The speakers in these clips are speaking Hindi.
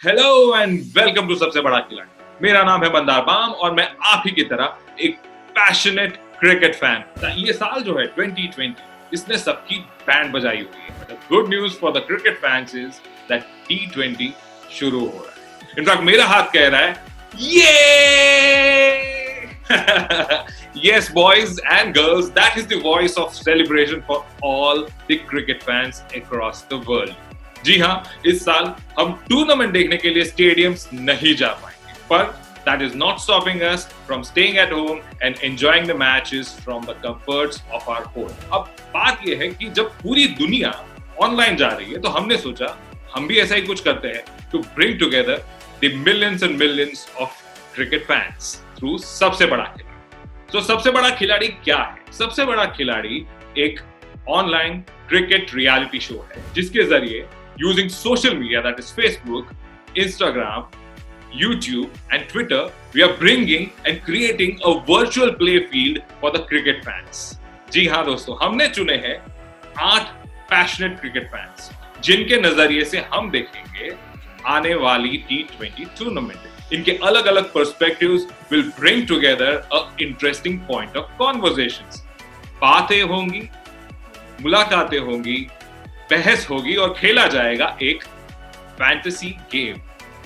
हेलो एंड वेलकम टू सबसे बड़ा खिलाड़ी। मेरा नाम है मंदार बाम और मैं आप ही की तरह एक पैशनेट क्रिकेट फैन। ये साल जो है 2020 इसने सबकी बैंड बजाई हुई है। But good news for the cricket fans is that T20 शुरू हो रहा है। इनफैक्ट मेरा हाथ कह रहा है ये Yes, boys and girls, that is the voice of celebration for all the cricket fans across the world. जी हाँ, इस साल हम टूर्नामेंट देखने के लिए स्टेडियम्स नहीं जा पाएंगे, पर that is not stopping us from staying at home and enjoying the matches from the comforts of our home. अब बात यह है कि जब पूरी दुनिया ऑनलाइन जा रही है, तो हमने सोचा हम भी ऐसा ही कुछ करते हैं to bring together the millions and millions of cricket fans through सबसे बड़ा खिलाड़ी। तो सबसे बड़ा खिलाड़ी क्या है? सबसे बड़ा खिलाड़ी एक ऑनलाइन क्रिकेट रियलिटी शो है, जिसके जरिए using social media, that is Facebook, Instagram, YouTube and Twitter, we are bringing and creating a virtual play field for the cricket fans. जी हाँ दोस्तों, हमने चुने हैं 8 पैशनेट क्रिकेट फैंस, जिनके नजरिए से हम देखेंगे आने वाली T20 टूर्नामेंट। इनके अलग अलग perspectives will bring together a interesting point of conversations. बातें होंगी, मुलाकातें होंगी, बहस होगी और खेला जाएगा एक फैंटेसी गेम।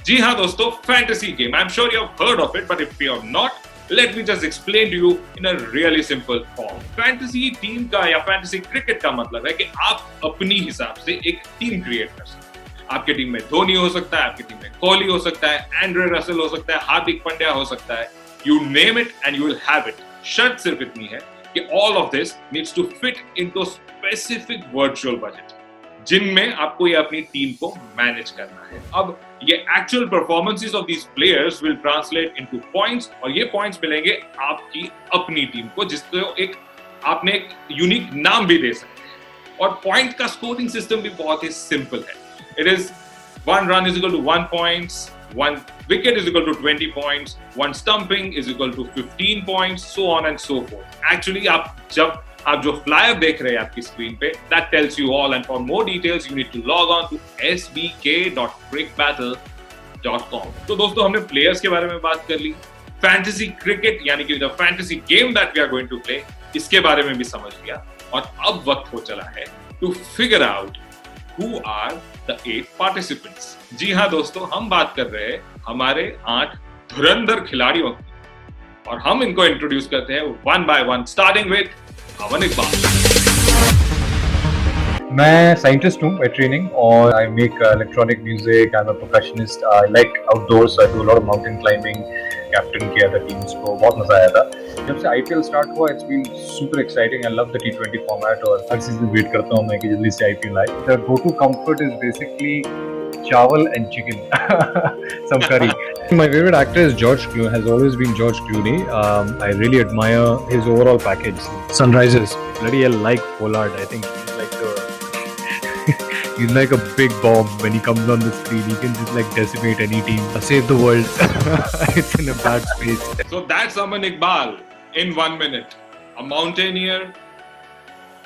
जी हाँ दोस्तों, fantasy game. I am sure you have heard of it, but if you have not, let me just explain to you in a really simple form. Fantasy team का या फैंटेसी क्रिकेट का मतलब है कि आप अपनी हिसाब से एक टीम क्रिएट कर सकते हैं। आपके टीम में धोनी हो सकता है, आपकी टीम में कोहली हो सकता है, एंड्रे रसेल हो सकता है, हार्दिक पांड्या हो सकता है। You name it and you will have it. शर्त सिर्फ इतनी है कि all of this needs to fit into specific virtual budget, जिनमें आपको ये अपनी टीम को मैनेज करना है। अब ये actual performances of these players will translate into points, और ये पॉइंट्स मिलेंगे आपकी अपनी टीम को, जिसको आपने एक यूनिक नाम भी दे सकते हैं। और पॉइंट का स्कोरिंग सिस्टम भी बहुत ही सिंपल है। It is 1 run is equal to 1 points, 1 wicket is equal to 20 points, 1 stumping is equal to 15 points, so on and so forth. Actually, आप जो फ्लायर देख रहे हैं आपकी स्क्रीन पे, that tells you all, and for more details you need to log on to sbk.crickbattle.com. तो दोस्तों, हमने प्लेयर्स के बारे में बात कर ली, फैंटेसी क्रिकेट यानी कि the fantasy game that we are going to play, इसके बारे में भी समझ लिया, और अब वक्त हो चला है to figure out who are the 8 participants. जी हाँ दोस्तों, हम बात कर रहे हैं हमारे 8 धुरंधर खिलाड़ियों की, और हम इनको इंट्रोड्यूस करते हैं one by one, starting with Aman Iqbal. मैं साइंटिस्ट हूँ बाय ट्रेनिंग, और I make electronic music. I am a percussionist. I like outdoors, I do lot of mountain climbing. Captain किया था टीम्स को, बहुत मजा आया था। जब से IPL स्टार्ट हुआ, it's been super exciting. I love the T20 format, और हर सीजन वेट करता हूँ मैं कि जल्दी से IPL आए। The go to comfort is basically chawal and chicken, some curry. My favorite actor is George Clooney. Has always been George Clooney. I really admire his overall package. Sunrises. Bloody hell, like Pollard. I think he's like he's like a big bomb when he comes on the screen. He can just like decimate any team, save the world. It's in a bad space. So that's Aman Iqbal in 1 minute. A mountaineer,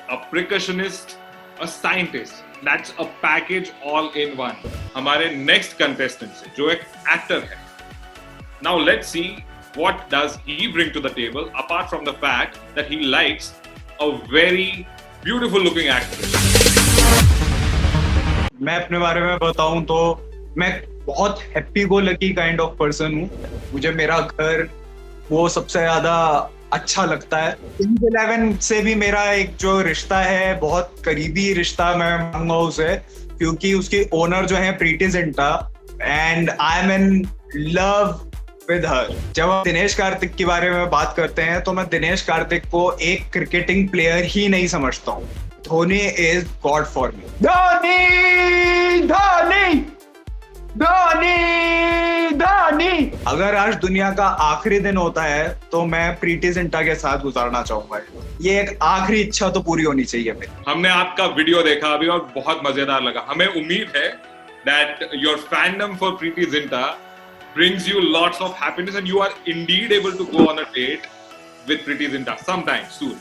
a percussionist, a scientist. That's a package all in one. हमारे next contestant से, जो एक actor है. Now let's see what does he bring to the table, apart from the fact that he likes a very beautiful looking actress. मैं अपने बारे में बताऊं तो मैं बहुत happy go lucky kind of person हूँ। मुझे मेरा घर वो सबसे ज्यादा अच्छा लगता है। किंग्स 11 से भी मेरा एक जो रिश्ता है, बहुत करीबी रिश्ता मैं मानूंगा उसे, क्योंकि उसकी ओनर जो है Preity Zinta, and I am in love with her. जब हम दिनेश कार्तिक के बारे में बात करते हैं, तो मैं दिनेश कार्तिक को एक क्रिकेटिंग प्लेयर ही नहीं समझता हूँ। Dhoni is God for me. Dhoni Dhoni Dhoni Dhoni. अगर आज दुनिया का आखिरी दिन होता है, तो मैं प्रीति जिंटा के साथ गुजारना चाहूंगा। ये एक आखिरी इच्छा तो पूरी होनी चाहिए मेरी। हमने आपका वीडियो देखा अभी और बहुत मजेदार लगा। हमें उम्मीद है that your fandom for Preeti Zinta brings you lots of happiness and you are indeed able to go on a date with Preeti Zinta sometime soon.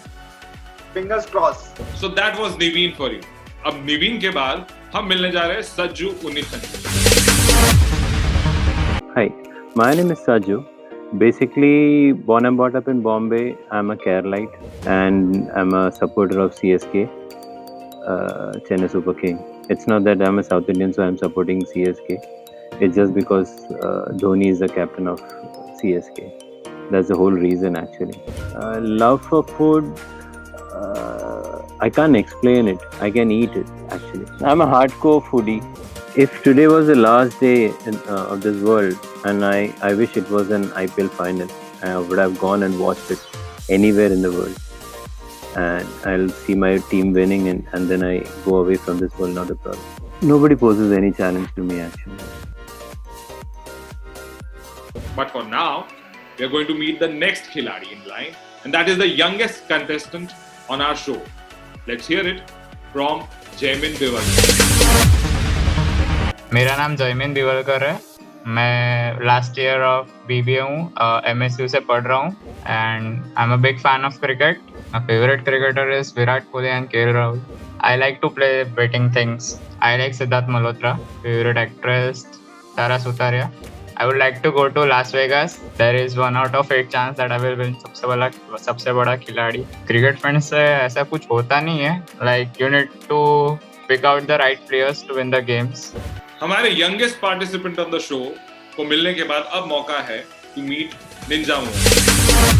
Fingers crossed. So that was Niveen for you. अब निवीन के बाद हम मिलने जा रहे हैं Sajju Unnithan. Hi, my name is Saju. Basically, born and brought up in Bombay. I'm a Keralite and I'm a supporter of CSK, Chennai Super King. It's not that I'm a South Indian, so I'm supporting CSK. It's just because Dhoni is the captain of CSK. That's the whole reason, actually. Love for food, I can't explain it. I can eat it, actually. I'm a hardcore foodie. If today was the last day of this world, and I wish it was an IPL final, I would have gone and watched it anywhere in the world. And I'll see my team winning, and then I go away from this world, not a problem. Nobody poses any challenge to me, actually. But for now, we are going to meet the next khiladi in line, and that is the youngest contestant on our show. Let's hear it from Jaimin Biwalkar. मेरा नाम जयमिन दिवलकर है. मैं लास्ट ईयर ऑफ BBA हूँ, MSU से पढ़ रहा हूँ and I am a big fan of cricket. My favourite cricketer is Virat Kohli and KL Rahul. I like to play batting things. I like Siddharth Malhotra. Favourite actress Tara Sutaria. I would like to go to Las Vegas. There is 1 out of 8 chance that I will win सबसे बड़ा खिलाड़ी. क्रिकेट फ्रेंड्स से ऐसा कुछ होता नहीं है. Like you need to pick out the right players to win the games. हमारे youngest participant on the show को मिलने के बाद अब मौका है to meet Ninja Monga.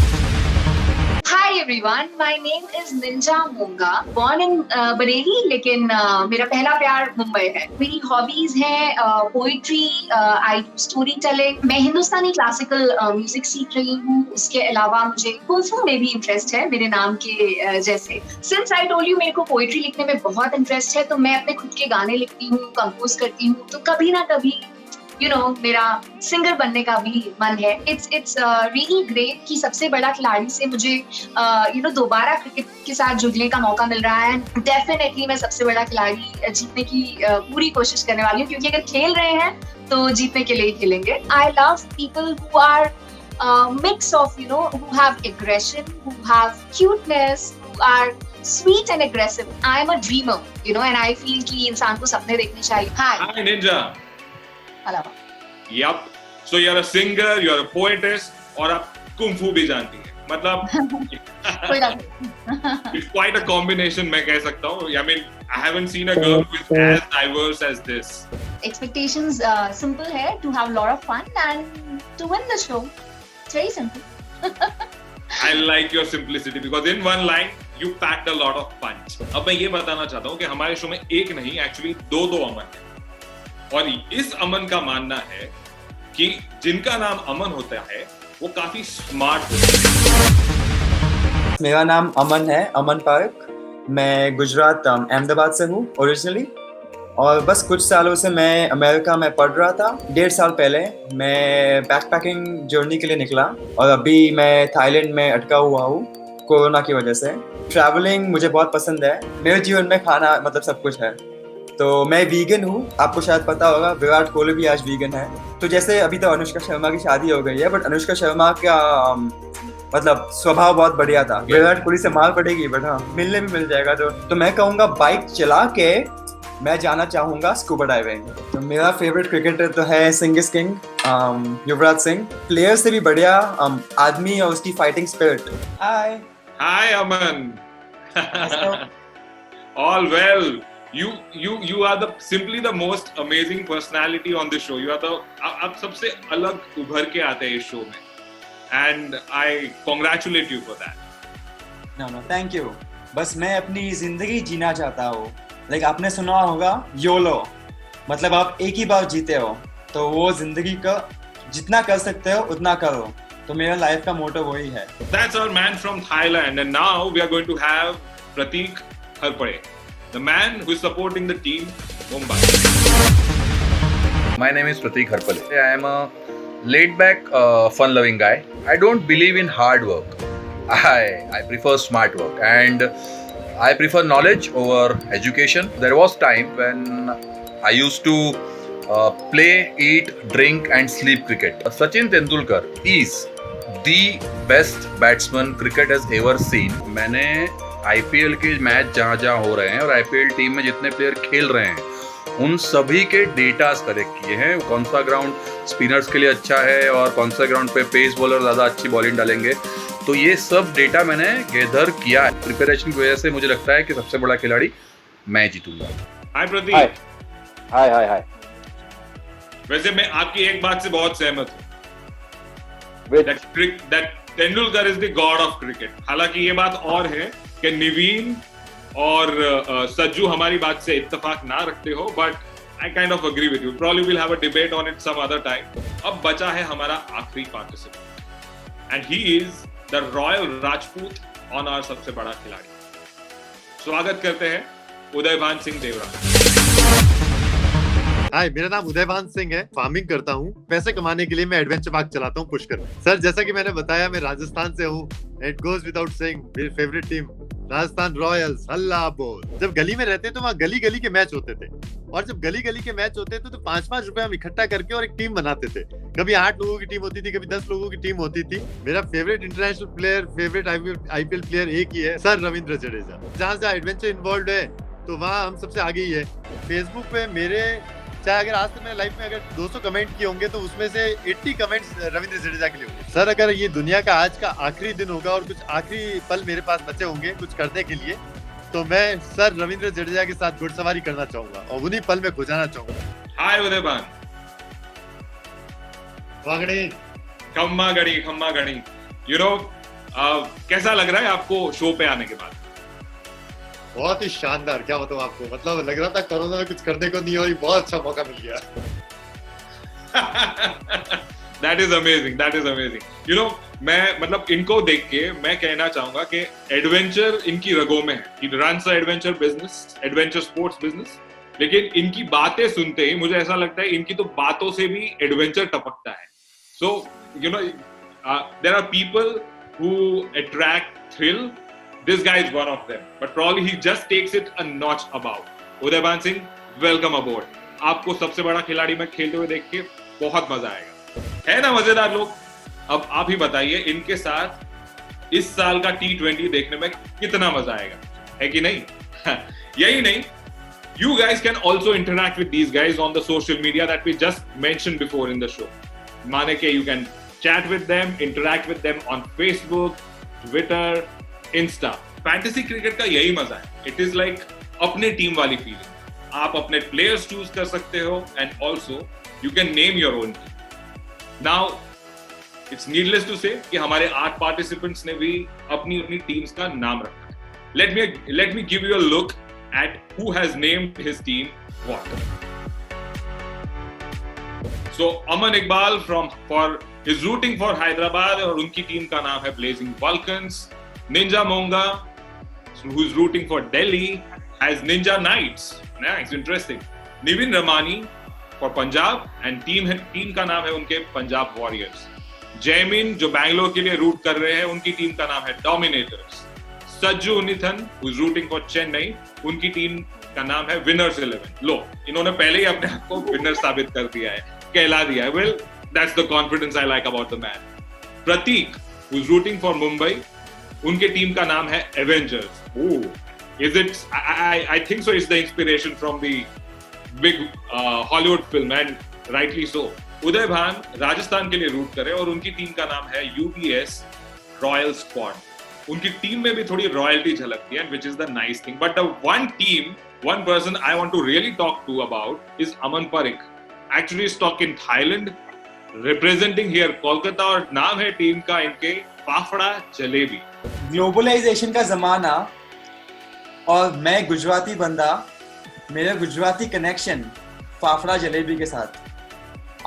Hi everyone, my name is Ninja Monga. Born in Bareilly, लेकिन मेरा पहला प्यार मुंबई है. मेरी हॉबीज हैं poetry, I do story telling. मैं हिंदुस्तानी क्लासिकल म्यूजिक सीख रही हूँ. उसके अलावा मुझे कुंफू में भी इंटरेस्ट है, मेरे नाम के जैसे. सिंस आई टोल्ड यू मेरे को पोइट्री लिखने में बहुत इंटरेस्ट है, तो मैं अपने खुद के गाने लिखती हूँ, कंपोज करती हूँ. तो कभी ना कभी मेरा सिंगर बनने का भी मन है. इट्स रियली ग्रेट कि सबसे बड़ा खिलाड़ी से मुझे दोबारा क्रिकेट के साथ जुड़ने का मौका मिल रहा है. डेफिनेटली मैं सबसे बड़ा खिलाड़ी जीतने की पूरी कोशिश करने वाली हूँ, क्योंकि अगर खेल रहे हैं तो जीतने के लिए ही खेलेंगे. I love people who are mix of who have aggression, who have cuteness, who are sweet and aggressive. I am a dreamer, and I feel कि इंसान को सपने देखने चाहिए. Hi Ninja. Hello. Yup. So you're a singer, you're a poetess, और आप कुंफू भी जानती हैं. मतलब कोई बात नहीं. it's quite a combination, मैं कह सकता हूँ. I mean, I haven't seen a girl who is as diverse as this. Expectations simple है, to have a lot of fun and to win the show. It's very simple. I like your simplicity because in one line you packed a lot of punch. अब मैं ये बताना चाहता हूँ कि हमारे शो में एक नहीं, actually दो अमन है. और इस अमन का मानना है कि जिनका नाम अमन होता है वो काफी स्मार्ट होता है. मेरा नाम अमन है, अमन पार्क. मैं गुजरात अहमदाबाद से हूँ ओरिजिनली, और बस कुछ सालों से मैं अमेरिका में पढ़ रहा था. 1.5 साल पहले मैं बैकपैकिंग जर्नी के लिए निकला, और अभी मैं थाईलैंड में अटका हुआ हूँ कोरोना की वजह से. ट्रैवलिंग मुझे बहुत पसंद है. मेरे जीवन में खाना मतलब सब कुछ है. तो मैं वीगन हूँ. आपको शायद पता होगा विराट कोहली भी आज वीगन है. तो जैसे अभी तो अनुष्का शर्मा की शादी हो गई है, बट अनुष्का शर्मा का मतलब स्वभाव बहुत बढ़िया था. विराट कोहली से मार पड़ेगी, बट हाँ मिलने भी मिल जाएगा. तो मैं कहूँगा बाइक चला के मैं जाना चाहूँगा स्कूबा डाइविंग. तो मेरा फेवरेट क्रिकेटर तो है सिंगिस किंग युवराज सिंह. प्लेयर से भी बढ़िया आदमी और उसकी fighting spirit. Hi Aman. All well. You are simply the most amazing personality on this show. You are आप सबसे अलग उभर के आते हैं इस शो में, and I congratulate you for that. No, thank you. बस मैं अपनी जिंदगी जीना चाहता हूँ. लाइक आपने सुना होगा YOLO, मतलब आप एक ही बार जीते हो, तो वो जिंदगी का जितना कर सकते हो उतना करो. तो मेरा लाइफ का मोटो वही है. That's our man from Thailand, and now we are going to have Pratik Harpade, the man who is supporting the team Mumbai. My name is Pratik Harpade. I am a laid-back, fun-loving guy. I don't believe in hard work. I prefer smart work, and I prefer knowledge over education. There was time when I used to play, eat, drink, and sleep cricket. Sachin Tendulkar is the best batsman cricket has ever seen. मैंने IPL के मैच जहाँ हो रहे हैं और IPL टीम में जितने प्लेयर खेल रहे हैं उन सभी के डेटास कलेक्ट किए हैं, कौन सा ग्राउंड स्पिनर्स के लिए अच्छा है और कौन सा ग्राउंड पे पेस बॉलर ज़्यादा अच्छी बॉलिंग डालेंगे। तो ये सब डेटा मैंने गैदर किया है। प्रिपरेशन की वजह से मुझे लगता है कि सबसे बड़ा खिलाड़ी मैं जीतूंगा। हाय प्रदीप। हाय हाय हाय। वैसे मैं आपकी एक बात से बहुत सहमत हूँ, that Tendulkar is the God of cricket. हालांकि ये बात और है कि निवीन और सज्जू हमारी बात से इत्तेफाक ना रखते हो, but I kind of agree with you. Probably will have a debate on it some other time. अब बचा है हमारा आखिरी participant and he is the royal Rajput on our सबसे बड़ा खिलाड़ी। स्वागत करते हैं उदयभान सिंह देवरा। हाय, मेरा नाम उदयभान सिंह है। फार्मिंग करता हूँ। पैसे कमाने के लिए मैं एडवेंचर पार्क चलाता हूँ पुष्कर। सर, जैसा कि मैंने बताया, मैं राजस्थान से हूँ। इट गोज विदाउट सेइंग, मेरी फेवरेट टीम राजस्थान रॉयल्स। हल्ला बोल। जब गली में रहते तो वहाँ गली गली के मैच होते थे, और जब गली गली के मैच होते थे तो 5-5 रुपए हम इकट्ठा करके और एक टीम बनाते थे। कभी 8 लोगों की टीम होती थी, कभी 10 लोगों की टीम होती थी। मेरा favourite international player, favourite IPL player एक ही है, सर रविंद्र जडेजा। जहाँ जहाँ एडवेंचर इन्वॉल्व है तो वहाँ हम सबसे आगे ही है। फेसबुक पे मेरे, चाहे अगर आज तक मैंने लाइफ में अगर 200 कमेंट किए होंगे तो उसमें से 80 कमेंट्स रविंद्र जडेजा के लिए होंगे। सर, अगर ये दुनिया का आज का आखिरी दिन होगा और कुछ आखिरी पल मेरे पास बचे होंगे कुछ करने के लिए, तो मैं सर रविंद्र जडेजा के साथ घुड़सवारी करना चाहूंगा और उन्हीं पल में खो जाना चाहूंगा। हाय उदयभान। खम्मा गड़ी। यू नो, कैसा लग रहा है आपको शो पे आने के बाद? बहुत ही शानदार। क्या बताऊं आपको, मतलब लग रहा था कोरोना में कुछ करने को नहीं, और ये बहुत अच्छा मौका मिल गया। That is amazing. You know, मैं मतलब इनको देख के मैं कहना चाहूंगा कि एडवेंचर इनकी रगों में है। He runs a adventure business, adventure sports business. लेकिन इनकी बातें सुनते ही मुझे ऐसा लगता है इनकी तो बातों से भी एडवेंचर टपकता है। So, you know, there are people who attract thrill. This guy is one of them, but probably he just takes it a notch above. Udaybhan Singh, welcome aboard. आपको सबसे बड़ा खिलाड़ी में खेलते हुए देख के बहुत मजा आएगा, है ना मजेदार लोग? अब आप ही बताइए, इनके साथ इस साल का T20 देखने में कितना मजा आएगा, है कि नहीं? यही नहीं, you guys can also interact with these guys on the social media that we just mentioned before in the show. माने के you can chat with them, interact with them on Facebook, Twitter, Insta. Fantasy cricket का यही मजा है। इट इज लाइक अपने टीम वाली फीलिंग। आप अपने प्लेयर्स चूज कर सकते हो and also you can name your own team. Now it's needless to say कि हमारे 8 पार्टिसिपेंट्स ने भी अपनी अपनी टीम्स का नाम रखा है। Let me give you a look at who has named his team what. So Aman Iqbal is rooting for Hyderabad और उनकी टीम का नाम है Blazing Vulcans. Ninja Monga, who's rooting for Delhi, has Ninja Knights. Nice, interesting. Nivin Ramani for Punjab and team का नाम है उनके Punjab Warriors. जयमीन जो बैंगलोर के लिए रूट कर रहे हैं, उनकी टीम का नाम है Dominators. Sajju Nithan, who's rooting for Chennai, उनकी टीम का नाम है Winners 11. लो, इन्होंने पहले ही अपने आप को विनर साबित कर दिया है, कहला दिया है. Well, that's the confidence I like about the man. Prateek, who's rooting for Mumbai, उनके टीम का नाम है Avengers. Is it? I think so. It's the inspiration from the big Hollywood film, and rightly so. Udaybhan Rajasthan के लिए रूट करे और उनकी टीम का नाम है UBS रॉयल स्क्वाड। उनकी टीम में भी थोड़ी रॉयल्टी झलकती है, which is the nice thing. But the one person I want to really talk to about is Aman Parikh. Actually, stuck in Thailand, representing here Kolkata, और नाम है टीम का इनके फाफड़ा जलेबी। ग्लोबलाइजेशन का जमाना और मैं गुजराती बंदा, मेरा गुजराती कनेक्शन फाफड़ा जलेबी के साथ।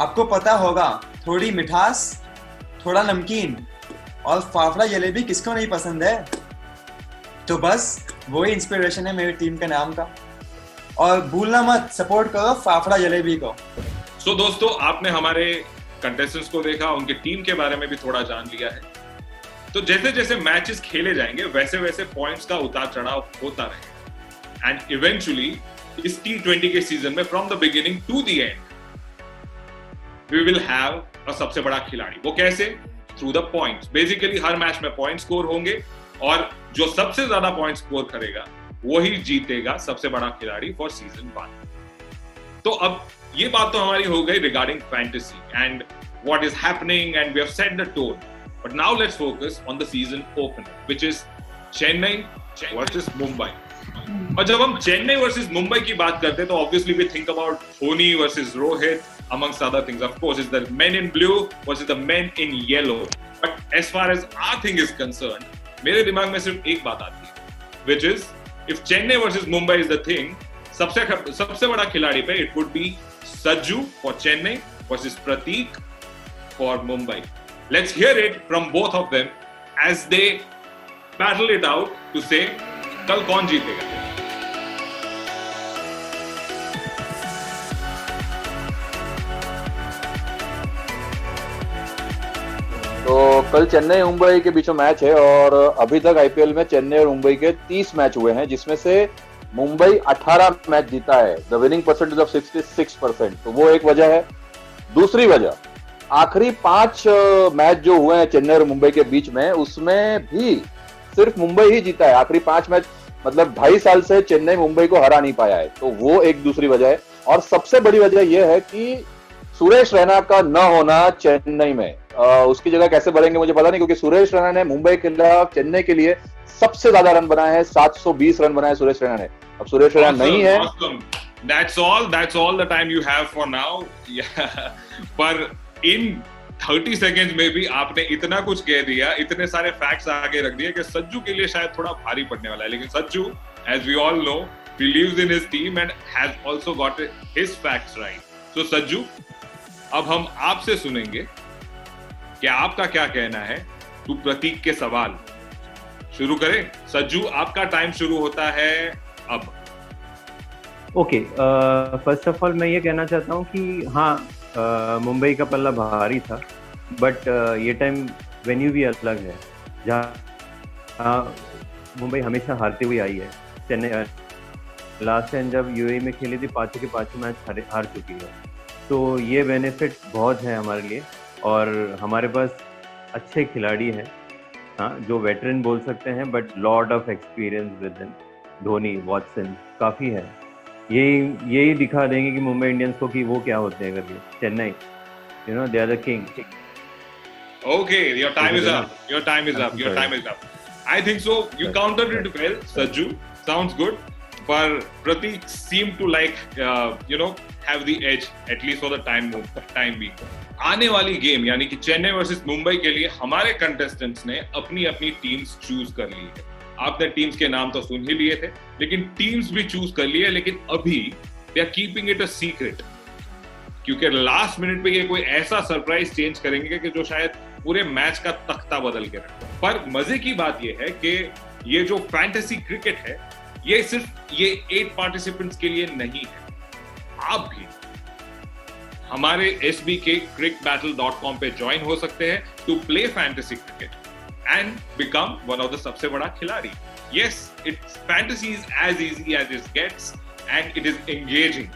आपको पता होगा, थोड़ी मिठास, थोड़ा नमकीन, और फाफड़ा जलेबी किसको नहीं पसंद है? तो बस वही इंस्पिरेशन है मेरी टीम के नाम का। और भूलना मत, सपोर्ट करो फाफड़ा जलेबी को। सो दोस्तों, आपने हमारे कंटेस्टेंट्स को देखा, उनकी टीम के बारे में भी थोड़ा जान लिया है। तो जैसे जैसे मैचेस खेले जाएंगे वैसे वैसे पॉइंट्स का उतार चढ़ाव होता रहेगा, एंड इवेंचुअली इस T20 के सीजन में from the beginning to the end we will have a सबसे बड़ा खिलाड़ी। वो कैसे? Through the points. बेसिकली हर मैच में पॉइंट स्कोर होंगे और जो सबसे ज्यादा पॉइंट स्कोर करेगा वही जीतेगा सबसे बड़ा खिलाड़ी फॉर सीजन 1। तो अब ये बात तो हमारी हो गई regarding fantasy and what is happening and we have set the tone, but now let's focus on the season opener which is Chennai versus Mumbai. और जब हम चेन्नई वर्सेस मुंबई की बात करते हैं तो obviously we think about Dhoni versus Rohit amongst other things. Of course, it's the men in blue versus the men in yellow. But as far as our thing is concerned, मेरे दिमाग में सिर्फ एक बात आती है, which is if Chennai versus Mumbai is the thing, सबसे बड़ा खिलाड़ी पे it would be Sajju for Chennai versus Prateek for Mumbai. Let's hear it from both of them as they battle it out to say कल कौन जीतेगा। तो कल चेन्नई मुंबई के बीच में मैच है और अभी तक आईपीएल में चेन्नई और मुंबई के 30 मैच हुए हैं जिसमें से मुंबई 18 मैच जीता है, द विनिंग परसेंटेज ऑफ 66%। तो वो एक वजह है। दूसरी वजह, आखिरी 5 मैच जो हुए हैं चेन्नई और मुंबई के बीच में उसमें भी सिर्फ मुंबई ही जीता है। आखिरी 5 मैच मतलब 2.5 साल से चेन्नई मुंबई को हरा नहीं पाया है, तो वो एक दूसरी वजह है। और सबसे बड़ी वजह यह है कि सुरेश रैना का न होना चेन्नई में, उसकी जगह कैसे भरेंगे मुझे पता नहीं, क्योंकि सुरेश रैना ने मुंबई के खिलाफ चेन्नई के लिए सबसे ज्यादा रन बनाए हैं, 720 रन बनाए सुरेश रैना ने। अब सुरेश रैना नहीं है। That's all the time you have for now. पर इन 30 सेकेंड्स में भी आपने इतना कुछ कह दिया, इतने सारे फैक्ट्स आगे रख दिए कि सज्जू के लिए शायद थोड़ा भारी पड़ने वाला है। लेकिन Sajju, as we all know, believes in his team and has also got his facts right. So Sajju, अब हम आपसे सुनेंगे कि आपका क्या कहना है टू प्रतीक के सवाल। शुरू करें सज्जू, आपका टाइम शुरू होता है अब। ओके, फर्स्ट ऑफ ऑल मैं ये कहना चाहता हूँ कि हाँ, मुंबई का पल्ला भारी था, बट ये टाइम वेन्यू भी अलग है जहाँ मुंबई हमेशा हारती हुई आई है। चेन्नई लास्ट टाइम जब यूएई में खेली थी 5 के 5 मैच हार चुकी है, तो ये बेनिफिट बहुत है हमारे लिए। और हमारे पास अच्छे खिलाड़ी हैं, हाँ, जो वेटरन बोल सकते हैं, but lot of experience with them. Dhoni, Watson काफ़ी है। यही दिखा देंगे कि मुंबई इंडियंस को कि वो क्या होते हैं करके। Chennai, you know, they are the king. Okay, your time is up. Your time is up. I think so. You countered it well, Sajju. Sounds good. But Prateek seemed to have the edge at least for the time being. आने वाली गेम यानी कि चेन्नई वर्सेस मुंबई के लिए हमारे कंटेस्टेंट्स ने अपनी अपनी टीम्स चूज कर ली है। आपने टीम्स के नाम तो सुन ही लिए थे, लेकिन टीम्स भी चूज कर लिए, लेकिन अभी they are keeping it a secret, क्योंकि लास्ट मिनट पे ये कोई ऐसा सरप्राइज चेंज करेंगे कि जो शायद पूरे मैच का तख्ता बदल के रखे। पर मजे की बात ये है कि ये जो फैंटेसी क्रिकेट है ये सिर्फ ये 8 पार्टिसिपेंट्स के लिए नहीं है। आप भी हमारे sbkcrickbattle.com पे ज्वाइन हो सकते हैं to play fantasy cricket and become one of the सबसे बड़ा खिलाड़ी। Yes, it's fantasy is as easy as it gets and it is engaging.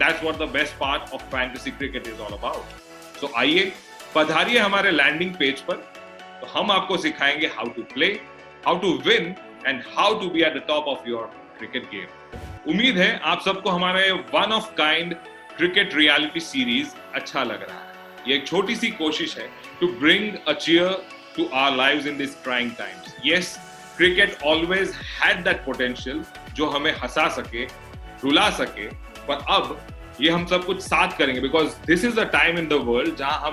That's what the best part of fantasy cricket is all about. So आइए पधारिए हमारे लैंडिंग पेज पर, तो हम आपको सिखाएंगे how to play, how to win and how to be at the top of your cricket game. उम्मीद है आप सबको हमारे one of kind cricket reality series अच्छा लग रहा है। ये एक छोटी सी कोशिश है to bring a cheer to our lives in this trying times. Yes, cricket always had that potential जो हमें हंसा सके, रुला सके, पर अब ये हम सब कुछ साथ करेंगे because this is the time in the world जहां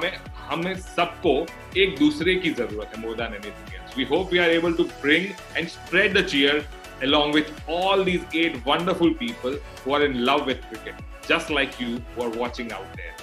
हमें सबको एक दूसरे की जरूरत है more than anything else. We hope we are able to bring and spread the cheer along with all these 8 wonderful people who are in love with cricket, just like you who are watching out there.